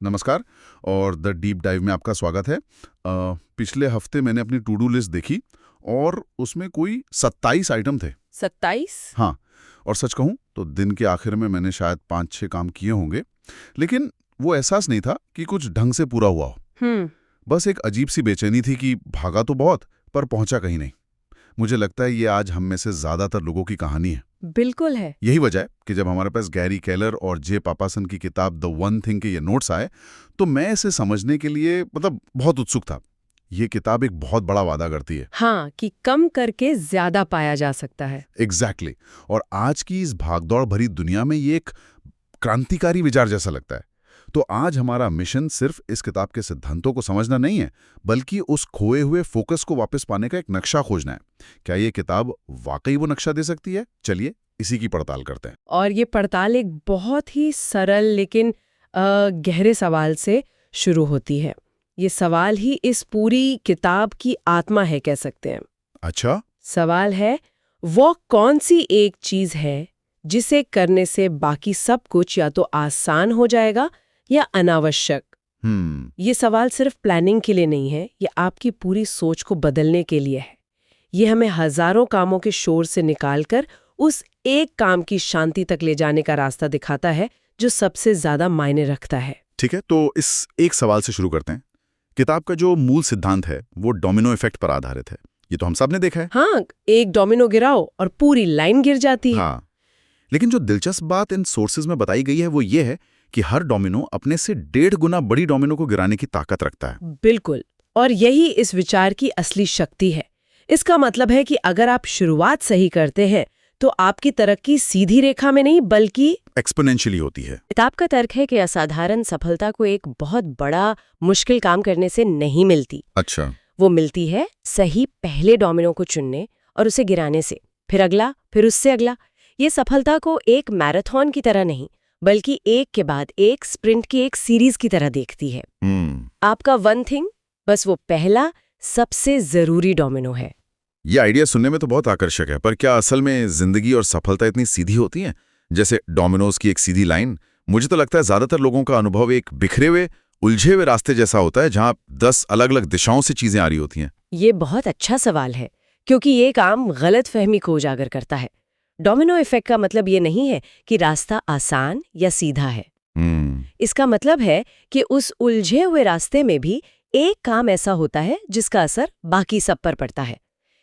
नमस्कार और the deep dive में आपका स्वागत है। पिछले हफ्ते मैंने अपनी टू डू लिस्ट देखी और उसमें कोई 27 आइटम थे। 27? हाँ, और सच कहूँ तो दिन के आखिर में मैंने शायद 5-6 काम किए होंगे, लेकिन वो एहसास नहीं था कि कुछ ढंग से पूरा हुआ हो। बस एक अजीब सी बेचैनी थी कि भागा तो बहुत पर पहुंचा कहीं नहीं। मुझे लगता है ये आज हम में से ज्यादातर लोगों की कहानी है। बिल्कुल है। यही वजह है कि जब हमारे पास गैरी केलर और जे पापासन की किताब द वन थिंग के ये नोट्स आए तो मैं इसे समझने के लिए बहुत उत्सुक था। ये किताब एक बहुत बड़ा वादा करती है। हाँ, कि कम करके ज्यादा पाया जा सकता है। एग्जैक्टली। और आज की इस भागदौड़ भरी दुनिया में ये एक क्रांतिकारी विचार जैसा लगता है। तो आज हमारा मिशन सिर्फ इस किताब के सिद्धांतों को समझना नहीं है, बल्कि उस खोए हुए फोकस को वापस पाने का एक नक्शा खोजना है। क्या ये किताब वाकई वो नक्शा दे सकती है? चलिए इसी की पड़ताल करते हैं। और ये पड़ताल एक बहुत ही सरल लेकिन गहरे सवाल से शुरू होती है। ये सवाल ही इस पूरी किताब की आत्मा है, कह सकते हैं। अच्छा। सवाल है, वो कौन सी एक चीज है जिसे करने से बाकी सब कुछ या तो आसान हो जाएगा या अनावश्यक। ये सवाल सिर्फ प्लानिंग के लिए नहीं है, ये आपकी पूरी सोच को बदलने के लिए है। ये हमें हजारों कामों के शोर से निकालकर उस एक काम की शांति तक ले जाने का रास्ता दिखाता है जो सबसे ज्यादा मायने रखता है। ठीक है, तो इस एक सवाल से शुरू करते हैं। किताब का जो मूल सिद्धांत है वो डोमिनो इफेक्ट पर आधारित है। ये तो हम सब ने देखा है। हाँ, एक डोमिनो गिराओ और पूरी लाइन गिर जाती है। हाँ, लेकिन जो दिलचस्प बात इन सोर्सेज में बताई गई है वो ये है कि हर डोमिनो अपने से 1.5 गुना बड़ी डोमिनो को गिराने की ताकत रखता है। बिल्कुल, और यही इस विचार की असली शक्ति है। इसका मतलब है कि अगर आप शुरुआत सही करते हैं तो आपकी तरक्की सीधी रेखा में नहीं बल्कि एक्सपोनेंशियली होती है। किताब का तर्क है कि असाधारण सफलता को एक बहुत बड़ा मुश्किल काम करने से नहीं मिलती। अच्छा। वो मिलती है सही पहले डोमिनो को चुनने और उसे गिराने से, फिर अगला, फिर उससे अगला। ये सफलता को एक मैराथन की तरह नहीं बल्कि एक के बाद एक स्प्रिंट की एक सीरीज की तरह देखती है। आपका वन थिंग बस वो पहला सबसे जरूरी डोमिनो है। ये आइडिया सुनने में तो बहुत आकर्षक है, पर क्या असल में जिंदगी और सफलता इतनी सीधी होती है जैसे डोमिनोज की एक सीधी लाइन? मुझे तो लगता है ज्यादातर लोगों का अनुभव एक बिखरे हुए उलझे हुए रास्ते जैसा होता है जहां 10 अलग अलग दिशाओं से चीजें आ रही होती हैं। ये बहुत अच्छा सवाल है, क्योंकि ये काम गलत फहमी को उजागर करता है। डोमिनो इफेक्ट का मतलब ये नहीं है कि रास्ता आसान या सीधा है। इसका मतलब है कि उस उलझे हुए रास्ते में भी एक काम ऐसा होता है जिसका असर बाकी सब पर पड़ता है।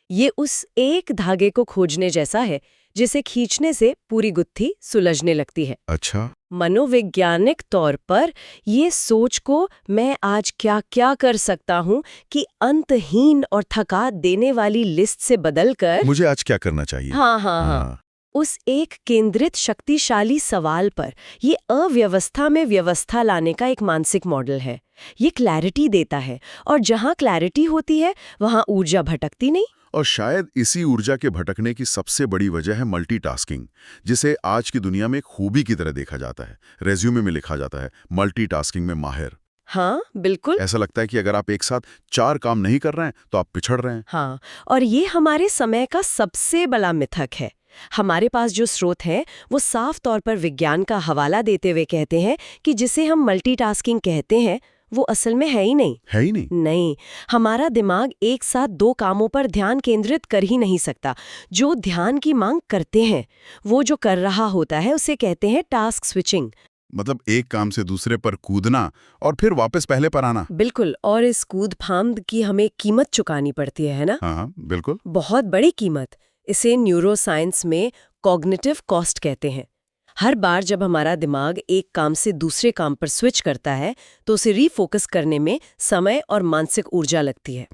ये उस एक धागे को खोजने जैसा है जिसे खींचने से पूरी गुत्थी सुलझने लगती है। अच्छा। मनोवैज्ञानिक तौर पर ये सोच को मैं आज क्या क्या कर सकता हूँ कि अंतहीन और थका देने वाली लिस्ट से बदलकर मुझे आज क्या करना चाहिए। हाँ, उस एक केंद्रित शक्तिशाली सवाल पर ये अव्यवस्था में व्यवस्था लाने का एक मानसिक मॉडल है। ये क्लैरिटी देता है, और जहाँ क्लैरिटी होती है वहाँ ऊर्जा भटकती नहीं। और शायद इसी ऊर्जा के भटकने की सबसे बड़ी वजह है मल्टीटास्किंग, जिसे आज की दुनिया में खूबी की तरह देखा जाता है। रेज्यूमे में लिखा जाता है मल्टीटास्किंग में माहिर। हाँ, बिल्कुल। ऐसा लगता है कि अगर आप एक साथ 4 काम नहीं कर रहे हैं तो आप पिछड़ रहे हैं। हाँ, और ये हमारे समय का सबसे बड़ा मिथक है। हमारे पास जो स्रोत हैं वो साफ तौर पर विज्ञान का हवाला देते हुए कहते हैं कि जिसे हम मल्टीटास्किंग कहते हैं वो असल में है ही नहीं। है ही नहीं। नहीं, हमारा दिमाग एक साथ 2 कामों पर ध्यान केंद्रित कर ही नहीं सकता। जो ध्यान की मांग करते हैं वो जो कर रहा होता है उसे कहते हैं टास्क स्विचिंग। मतलब एक काम से दूसरे पर कूदना और फिर वापस पहले पर आना। बिल्कुल, और इस कूद फांद की हमें कीमत चुकानी पड़ती है ना? हाँ, बिल्कुल। बहुत बड़ी कीमत। इसे न्यूरोसाइंस में कॉग्निटिव कॉस्ट कहते हैं। हर बार जब हमारा दिमाग एक काम से दूसरे काम पर स्विच करता है तो उसे रीफोकस करने में समय और मानसिक ऊर्जा लगती है।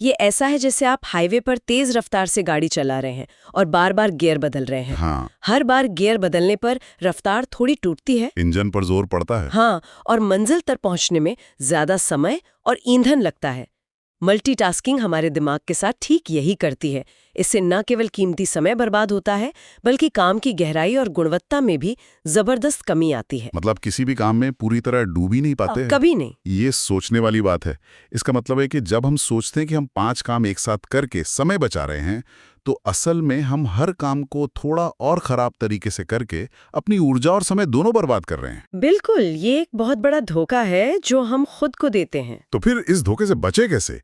ये ऐसा है जैसे आप हाईवे पर तेज रफ्तार से गाड़ी चला रहे हैं और बार बार गियर बदल रहे हैं। हाँ। हर बार गियर बदलने पर रफ्तार थोड़ी टूटती है, इंजन पर जोर पड़ता है। हाँ, और मंजिल तक पहुंचने में ज्यादा समय और ईंधन लगता है। मल्टीटास्किंग हमारे दिमाग के साथ ठीक यही करती है। इससे न केवल कीमती समय बर्बाद होता है बल्कि काम की गहराई और गुणवत्ता में भी जबरदस्त कमी आती है। मतलब किसी भी काम में पूरी तरह डूब ही नहीं पाते हैं। कभी नहीं। ये सोचने वाली बात है। इसका मतलब है कि जब हम सोचते हैं कि हम 5 काम एक साथ करके समय बचा रहे हैं तो असल में हम हर काम को थोड़ा और खराब तरीके से करके अपनी ऊर्जा और समय दोनों बर्बाद कर रहे हैं। बिल्कुल, ये एक बहुत बड़ा धोखा है जो हम खुद को देते हैं। तो फिर इस धोखे से बचे कैसे?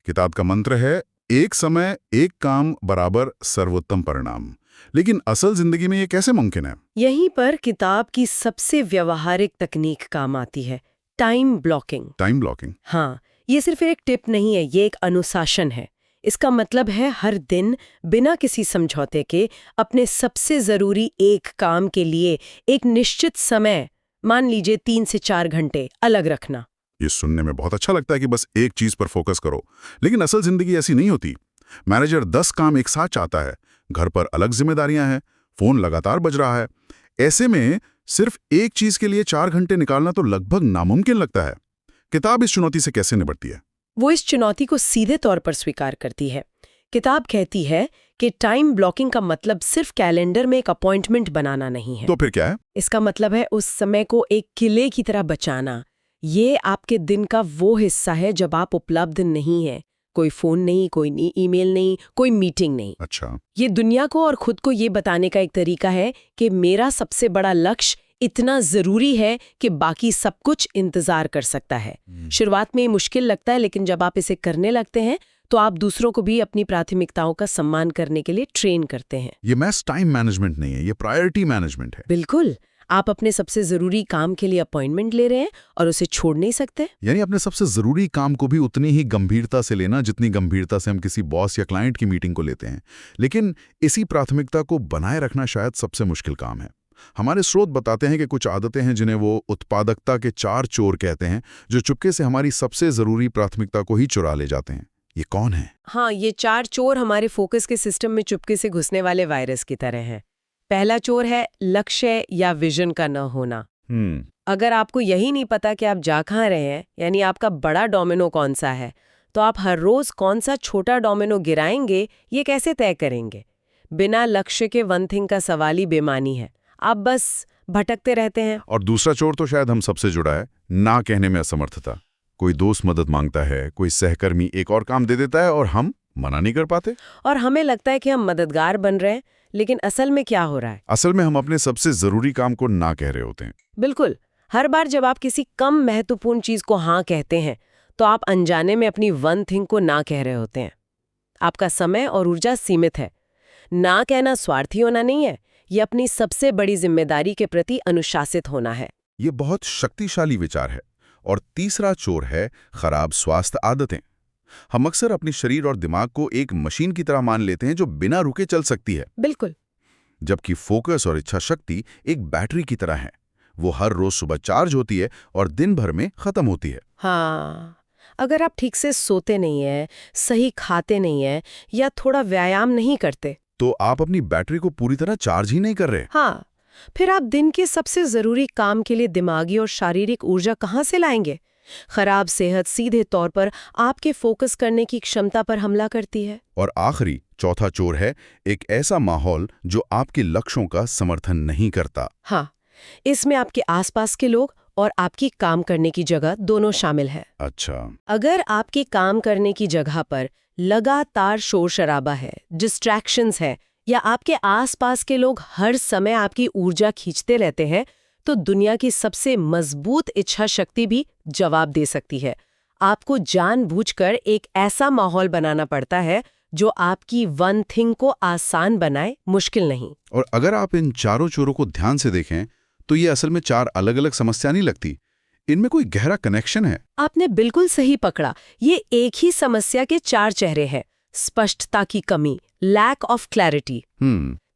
किताब का मंत्र है, एक समय एक काम बराबर सर्वोत्तम परिणाम। लेकिन असल जिंदगी में ये कैसे मुमकिन है? यहीं पर किताब की सबसे व्यवहारिक तकनीक काम आती है, टाइम ब्लॉकिंग। Time blocking? हाँ, ये सिर्फ एक टिप नहीं है, ये एक अनुशासन है। इसका मतलब है हर दिन बिना किसी समझौते के अपने सबसे जरूरी एक काम के लिए एक निश्चित समय, मान लीजिए 3 से 4 घंटे, अलग रखना। ये सुनने में बहुत अच्छा लगता है कि बस एक चीज पर फोकस करो, लेकिन असल जिंदगी ऐसी नहीं होती। मैनेजर 10 काम एक साथ चाहता है, घर पर अलग जिम्मेदारियां हैं, फोन लगातार बज रहा है। ऐसे में सिर्फ एक चीज के लिए 4 घंटे निकालना तो लगभग नामुमकिन लगता है। किताब इस चुनौती से कैसे निपटती है? वो इस चुनौती को सीधे तौर पर स्वीकार करती है। किताब कहती है कि टाइम ब्लॉकिंग का मतलब सिर्फ कैलेंडर में एक अपॉइंटमेंट बनाना नहीं है। तो फिर क्या है? इसका मतलब है उस समय को एक किले की तरह बचाना। ये आपके दिन का वो हिस्सा है जब आप उपलब्ध नहीं है, कोई फोन नहीं, कोई ईमेल नहीं, कोई मीटिंग नहीं। अच्छा। ये दुनिया को और खुद को ये बताने का एक तरीका है कि मेरा सबसे बड़ा लक्ष्य इतना जरूरी है कि बाकी सब कुछ इंतजार कर सकता है। शुरुआत में ये मुश्किल लगता है, लेकिन जब आप इसे करने लगते हैं तो आप दूसरों को भी अपनी प्राथमिकताओं का सम्मान करने के लिए ट्रेन करते हैं। ये मैस टाइम मैनेजमेंट नहीं है, ये प्रायोरिटी मैनेजमेंट है। बिल्कुल, आप अपने सबसे जरूरी काम के लिए अपॉइंटमेंट ले रहे हैं और उसे छोड़ नहीं सकते। यानी अपने सबसे जरूरी काम को भी उतनी ही गंभीरता से लेना जितनी गंभीरता से हम किसी बॉस या क्लाइंट की मीटिंग को लेते हैं। लेकिन इसी प्राथमिकता को बनाए रखना शायद सबसे मुश्किल काम है। हमारे स्रोत बताते हैं कि कुछ आदतें हैं जिन्हें वो उत्पादकता के 4 चोर कहते हैं, जो चुपके से हमारी सबसे जरूरी प्राथमिकता को ही चुरा ले जाते हैं। ये कौन है? हाँ, ये 4 चोर हमारे फोकस के सिस्टम में चुपके से घुसने वाले वायरस की तरह हैं। पहला चोर है लक्ष्य या विजन का न होना। अगर आपको यही नहीं पता कि आप जा कहाँ रहे हैं, यानी आपका बड़ा डोमिनो कौन सा है, तो आप हर रोज कौन सा छोटा डोमिनो गिराएंगे, ये कैसे तय करेंगे? बिना लक्ष्य के वन थिंग का सवाल ही बेमानी है। आप बस भटकते रहते हैं। और दूसरा चोर तो शायद हम सबसे जुड़ा है, ना कहने में असमर्थता। कोई दोस्त मदद मांगता है, कोई सहकर्मी एक और काम दे देता है और हम मना नहीं कर पाते। और हमें लगता है कि हम मददगार बन रहे हैं, लेकिन असल में क्या हो रहा है? असल में हम अपने सबसे जरूरी काम को ना कह रहे होते हैं। बिल्कुल, हर बार जब आप किसी कम महत्वपूर्ण चीज को हाँ कहते हैं तो आप अनजाने में अपनी वन थिंग को ना कह रहे होते हैं। आपका समय और ऊर्जा सीमित है। ना कहना स्वार्थी होना नहीं है, ये अपनी सबसे बड़ी जिम्मेदारी के प्रति अनुशासित होना है। ये बहुत शक्तिशाली विचार है। और तीसरा चोर है खराब स्वास्थ्य आदतें। हम अक्सर अपने शरीर और दिमाग को एक मशीन की तरह मान लेते हैं जो बिना रुके चल सकती है। बिल्कुल। जबकि फोकस और इच्छा शक्ति एक बैटरी की तरह है। वो हर रोज सुबह चार्ज होती है और दिन भर में खत्म होती है। हाँ, अगर आप ठीक से सोते नहीं है, सही खाते नहीं है या थोड़ा व्यायाम नहीं करते, तो आप अपनी बैटरी को पूरी तरह चार्ज ही नहीं कर रहे। हाँ, फिर आप दिन के सबसे जरूरी काम के लिए दिमागी और शारीरिक ऊर्जा कहाँ से लाएंगे? खराब सेहत सीधे तौर पर आपके फोकस करने की क्षमता पर हमला करती है। और आखिरी चौथा चोर है एक ऐसा माहौल जो आपके लक्ष्यों का समर्थन नहीं करता। हाँ, इसमें आपके आसपास के लोग और आपकी काम करने की जगह दोनों शामिल है। अच्छा। अगर आपके काम करने की जगह पर लगातार शोर शराबा है, डिस्ट्रैक्शंस है, या आपके आसपास के लोग हर समय आपकी ऊर्जा खींचते रहते हैं, तो दुनिया की सबसे मजबूत इच्छा शक्ति भी जवाब दे सकती है। आपको जानबूझकर एक ऐसा माहौल बनाना पड़ता है जो आपकी वन थिंग को आसान बनाए, मुश्किल नहीं। और अगर आप इन चारों चोरों को ध्यान से देखें तो ये असल में 4 अलग-अलग समस्या नहीं लगती। इनमें कोई गहरा कनेक्शन है। आपने बिल्कुल सही पकड़ा। ये एक ही समस्या के 4 चेहरे हैं। स्पष्टता की कमी, लैक ऑफ क्लैरिटी।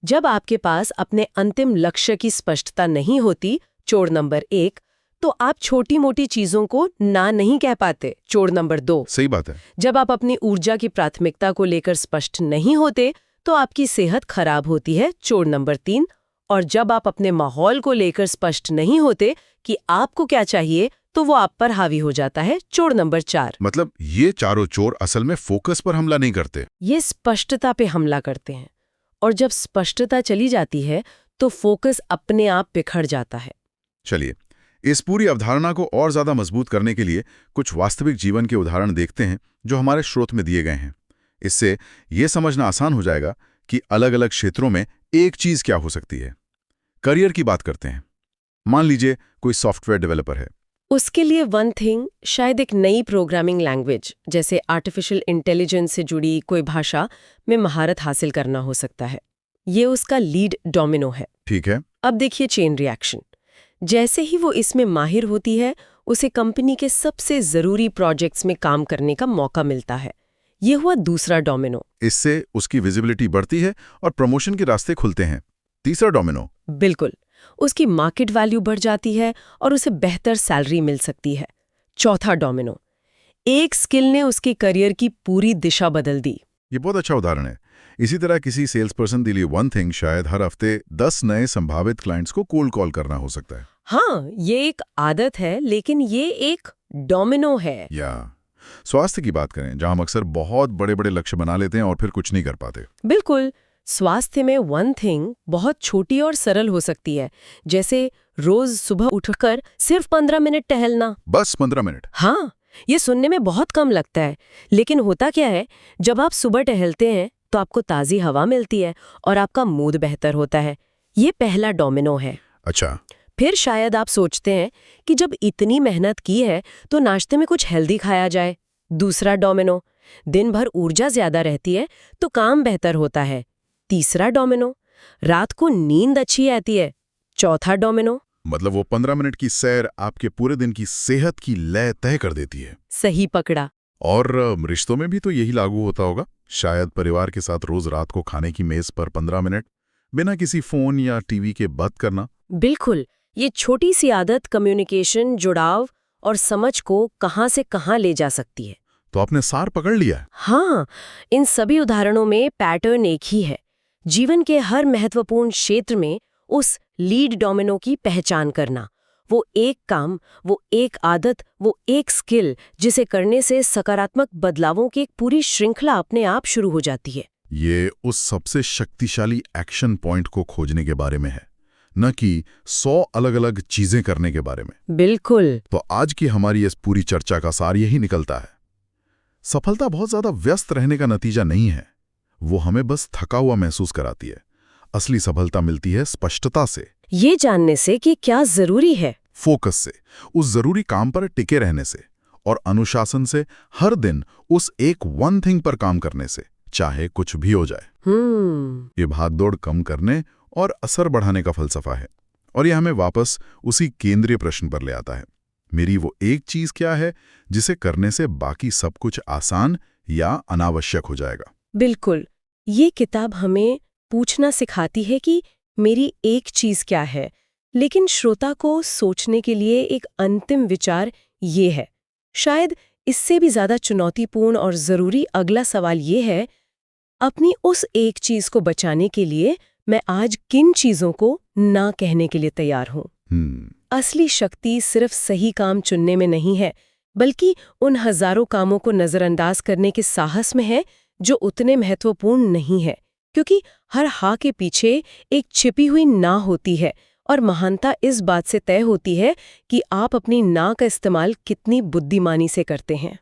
जब आपके पास अपने अंतिम लक्ष्य की स्पष्टता नहीं होती, चोर नंबर 1, तो आप छोटी मोटी चीजों को ना नहीं कह पाते, चोर नंबर 2। सही बात है। जब आप अपनी ऊर्जा की प्राथमिकता को लेकर स्पष्ट नहीं होते, तो आपकी सेहत खराब होती है, चोर नंबर 3। और जब आप अपने माहौल को लेकर स्पष्ट नहीं होते कि आपको क्या चाहिए, तो वो आप पर हावी हो जाता है, चोर नंबर 4। मतलब ये चारों चोर असल में फोकस पर हमला नहीं करते, ये स्पष्टता पे हमला करते हैं। और जब स्पष्टता चली जाती है तो फोकस अपने आप बिखर जाता है। चलिए, इस पूरी अवधारणा को और ज्यादा मजबूत करने के लिए कुछ वास्तविक जीवन के उदाहरण देखते हैं जो हमारे स्रोत में दिए गए हैं। इससे ये समझना आसान हो जाएगा कि अलग-अलग क्षेत्रों में एक चीज क्या हो सकती है। करियर की बात करते हैं। मान लीजिए कोई सॉफ्टवेयर डेवलपर है। उसके लिए वन थिंग शायद एक नई प्रोग्रामिंग लैंग्वेज जैसे आर्टिफिशियल इंटेलिजेंस से जुड़ी कोई भाषा में महारत हासिल करना हो सकता है। ये उसका लीड डोमिनो है। ठीक है। अब देखिए चेन रिएक्शन। जैसे ही वो इसमें माहिर होती है, उसे कंपनी के सबसे जरूरी प्रोजेक्ट्स में काम करने का मौका मिलता है। ये हुआ दूसरा डोमिनो। इससे उसकी विजिबिलिटी बढ़ती है और प्रमोशन के रास्ते खुलते हैं। तीसरा डोमिनो। बिल्कुल, उसकी मार्केट वैल्यू बढ़ जाती है और उसे बेहतर सैलरी मिल सकती है। चौथा डोमिनो, एक स्किल ने उसके करियर की पूरी दिशा बदल दी। ये बहुत अच्छा उदाहरण है। इसी तरह किसी सेल्स पर्सन के लिए वन थिंग शायद हर हफ्ते 10 नए संभावित क्लाइंट्स को कोल्ड कॉल करना हो सकता है। हाँ, ये एक आदत है, लेकिन ये एक डोमिनो है। या स्वास्थ्य की बात करें, जहां हम अक्सर बहुत बड़े-बड़े लक्ष्य बना लेते हैं और फिर कुछ नहीं कर पाते। बिल्कुल, स्वास्थ्य में वन थिंग बहुत छोटी और सरल हो सकती है, जैसे रोज सुबह उठकर सिर्फ 15 मिनट टहलना। बस 15 मिनट। हाँ, ये सुनने में बहुत कम लगता है, लेकिन होता क्या है, जब आप सुबह टहलते हैं तो आपको ताज़ी हवा मिलती है और आपका मूड बेहतर होता है। ये पहला डोमिनो है। अच्छा। फिर शायद आप सोचते हैं कि जब इतनी मेहनत की है तो नाश्ते में कुछ हेल्दी खाया जाए। दूसरा डोमिनो, दिन भर ऊर्जा ज्यादा रहती है तो काम बेहतर होता है। तीसरा डोमिनो, रात को नींद अच्छी आती है। चौथा डोमिनो, मतलब वो 15 मिनट की सैर आपके पूरे दिन की सेहत की लय तय कर देती है। सही पकड़ा। और रिश्तों में भी तो यही लागू होता होगा। शायद परिवार के साथ रोज रात को खाने की मेज पर 15 मिनट बिना किसी फोन या टीवी के बात करना। बिल्कुल, ये छोटी सी आदत कम्युनिकेशन, जुड़ाव और समझ को कहां से कहां ले जा सकती है। तो आपने सार पकड़ लिया। हाँ, इन सभी उदाहरणों में पैटर्न एक ही है। जीवन के हर महत्वपूर्ण क्षेत्र में उस लीड डोमिनो की पहचान करना। वो एक काम, वो एक आदत, वो एक स्किल जिसे करने से सकारात्मक बदलावों की एक पूरी श्रृंखला अपने आप शुरू हो जाती है। ये उस सबसे शक्तिशाली एक्शन पॉइंट को खोजने के बारे में है, न कि 100 अलग-अलग चीजें करने के बारे में। बिल्कुल। तो आज की हमारी इस पूरी चर्चा का सार यही निकलता है। सफलता बहुत ज्यादा व्यस्त रहने का नतीजा नहीं है। वो हमें बस थका हुआ महसूस कराती है। असली सफलता मिलती है स्पष्टता से, ये जानने से कि क्या जरूरी है, फोकस से, उस जरूरी काम पर टिके रहने से, और अनुशासन से हर दिन उस एक वन थिंग पर काम करने से, चाहे कुछ भी हो जाए। ये भागदौड़ कम करने और असर बढ़ाने का फलसफा है। और यह हमें वापस उसी केंद्रीय प्रश्न पर ले आता है। मेरी वो एक चीज क्या है जिसे करने से बाकी सब कुछ आसान या अनावश्यक हो जाएगा। बिल्कुल। ये किताब हमें पूछना सिखाती है कि मेरी एक चीज क्या है, लेकिन श्रोता को सोचने के लिए एक अंतिम विचार ये है। शायद इससे भी ज्यादा चुनौतीपूर्ण और जरूरी अगला सवाल ये है, अपनी उस एक चीज को बचाने के लिए मैं आज किन चीजों को ना कहने के लिए तैयार हूं। असली शक्ति सिर्फ सही काम चुनने में नहीं है, बल्कि उन हजारों कामों को नजरअंदाज करने के साहस में है जो उतने महत्वपूर्ण नहीं है, क्योंकि हर हाँ के पीछे एक छिपी हुई ना होती है। और महानता इस बात से तय होती है कि आप अपनी ना का इस्तेमाल कितनी बुद्धिमानी से करते हैं।